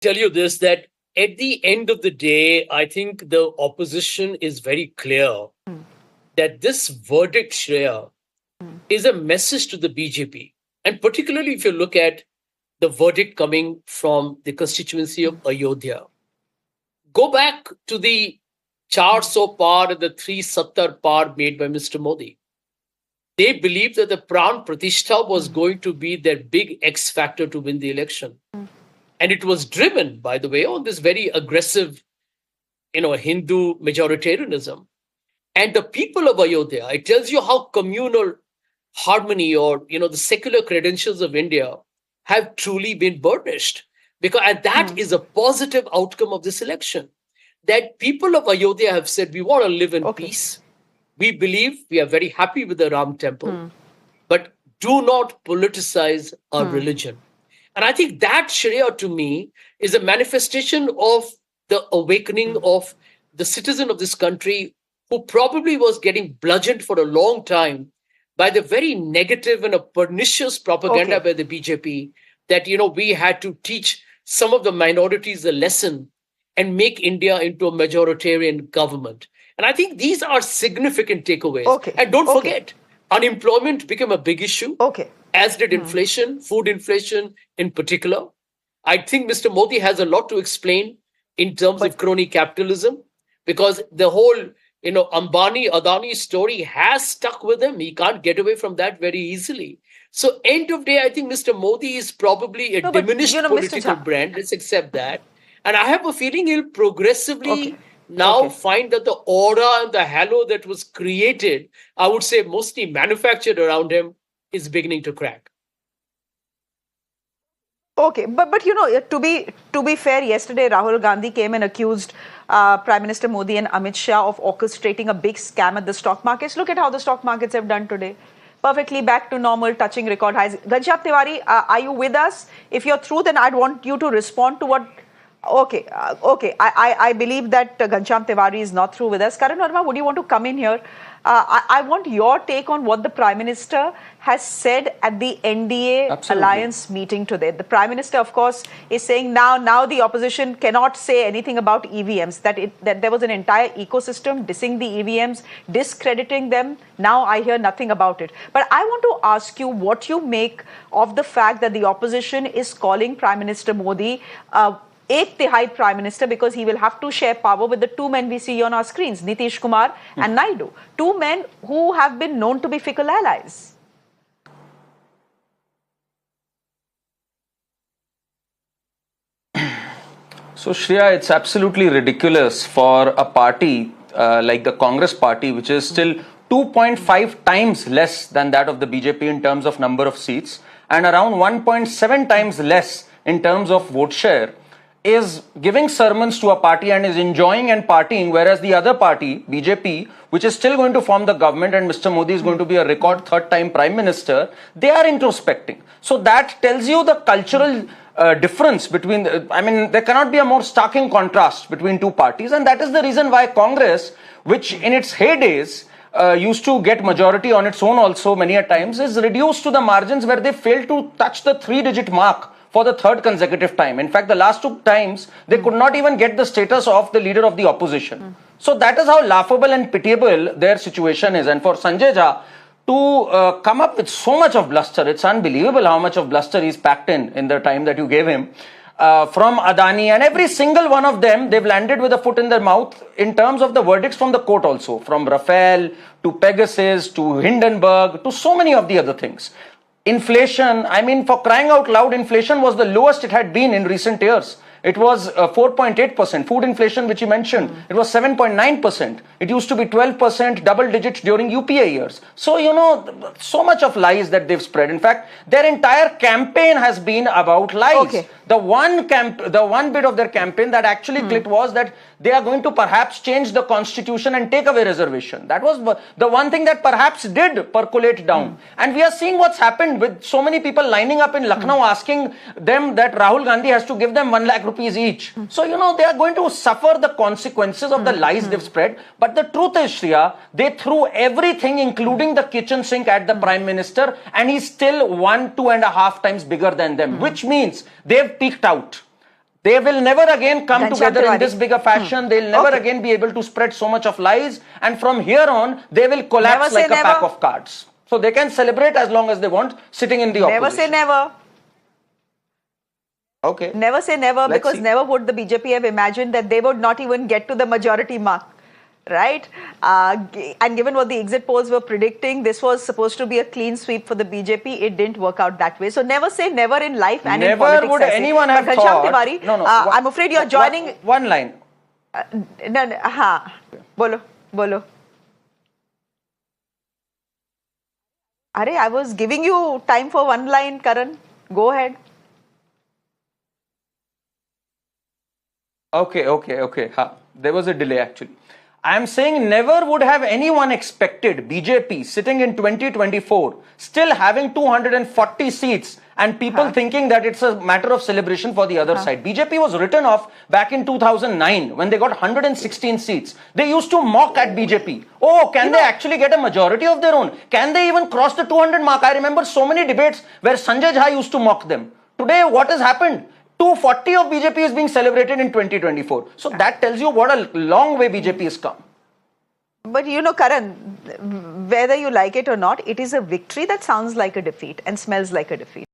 tell you this, that at the end of the day, I think the opposition is very clear that this verdict, Shreya, is a message to the BJP. And particularly if you look at the verdict coming from the constituency of Ayodhya. Go back to the 400 par and the 370 par made by Mr. Modi. They believed that the Pran Pratishtha was going to be their big X factor to win the election. And it was driven, by the way, on this very aggressive, Hindu majoritarianism. And the people of Ayodhya, it tells you how communal harmony or, the secular credentials of India have truly been burnished. And that is a positive outcome of this election. That people of Ayodhya have said, we want to live in peace. We believe, we are very happy with the Ram temple, but do not politicize our religion. And I think that, Shreya, to me, is a manifestation of the awakening of the citizen of this country who probably was getting bludgeoned for a long time by the very negative and a pernicious propaganda by the BJP that, we had to teach some of the minorities a lesson and make India into a majoritarian government. And I think these are significant takeaways. And don't forget, unemployment became a big issue, as did inflation, food inflation in particular. I think Mr. Modi has a lot to explain in terms of crony capitalism, because the whole, Ambani, Adani story has stuck with him. He can't get away from that very easily. So end of day, I think Mr. Modi is probably a diminished political brand. Let's accept that. And I have a feeling he'll progressively find that the aura and the halo that was created, I would say mostly manufactured around him, is beginning to crack. Okay, but to be fair, yesterday Rahul Gandhi came and accused Prime Minister Modi and Amit Shah of orchestrating a big scam at the stock markets. Look at how the stock markets have done today. Perfectly back to normal, touching record highs. Ghanshyam Tiwari, are you with us? If you're through, then I'd want you to respond to what... Okay. I believe that Ghanshyam Tiwari is not through with us. Karan Verma, would you want to come in here? I want your take on what the Prime Minister has said at the NDA alliance meeting today. The Prime Minister, of course, is saying now the opposition cannot say anything about EVMs, that there was an entire ecosystem dissing the EVMs, discrediting them. Now I hear nothing about it. But I want to ask you what you make of the fact that the opposition is calling Prime Minister Modi Ek Tihai Prime Minister, because he will have to share power with the two men we see on our screens, Nitish Kumar and Naidu. Two men who have been known to be fickle allies. So, Shreya, it's absolutely ridiculous for a party like the Congress party, which is still 2.5 times less than that of the BJP in terms of number of seats, and around 1.7 times less in terms of vote share, is giving sermons to a party and is enjoying and partying, whereas the other party, BJP, which is still going to form the government and Mr. Modi is going to be a record third-time Prime Minister, they are introspecting. So that tells you the cultural difference between, there cannot be a more starking contrast between two parties, and that is the reason why Congress, which in its heydays used to get majority on its own also many a times, is reduced to the margins where they fail to touch the 3-digit mark for the third consecutive time. In fact, the last 2 times, they could not even get the status of the leader of the opposition. So that is how laughable and pitiable their situation is. And for Sanjay Jha to come up with so much of bluster, it's unbelievable how much of bluster he's packed in the time that you gave him. From Adani and every single one of them, they've landed with a foot in their mouth in terms of the verdicts from the court also. From Rafale to Pegasus to Hindenburg to so many of the other things. Inflation, for crying out loud, inflation was the lowest it had been in recent years. It was 4.8%. Food inflation, which you mentioned, it was 7.9%. It used to be 12%, double digits during UPA years. So, so much of lies that they've spread. In fact, their entire campaign has been about lies. Okay. The one bit of their campaign that actually clicked was that they are going to perhaps change the constitution and take away reservation. That was the one thing that perhaps did percolate down. And we are seeing what's happened with so many people lining up in Lucknow asking them that Rahul Gandhi has to give them 1 lakh rupees each. So, they are going to suffer the consequences of the lies they've spread. But the truth is, Shreya, they threw everything, including the kitchen sink, at the Prime Minister, and he's still 1-2.5 times bigger than them, which means they've peaked out. They will never again come Ghanshyam together in Tiwari. this bigger fashion. They'll never Okay. again be able to spread so much of lies. And from here on, they will collapse Never say like a pack never. of cards. So they can celebrate as long as they want, sitting in the opposition. Never say never. Okay. Never say never, Let's because see. never would the BJP have imagined that they would not even get to the majority mark, right? And given what the exit polls were predicting, this was supposed to be a clean sweep for the BJP. It didn't work out that way. So never say never in life and in Never politics. would I say. anyone have But Ghanshyam thought. Tiwari, No. I'm afraid you're joining. One line. No, हाँ, बोलो. Arey, I was giving you time for one line, Karan. Go ahead. Okay. Ha. There was a delay actually. I am saying never would have anyone expected BJP sitting in 2024 still having 240 seats and people thinking that it's a matter of celebration for the other side. BJP was written off back in 2009 when they got 116 seats. They used to mock at BJP. Oh, can they actually get a majority of their own? Can they even cross the 200 mark? I remember so many debates where Sanjay Jha used to mock them. Today, what has happened? 240 of BJP is being celebrated in 2024. So that tells you what a long way BJP has come. But you know, Karan, whether you like it or not, it is a victory that sounds like a defeat and smells like a defeat.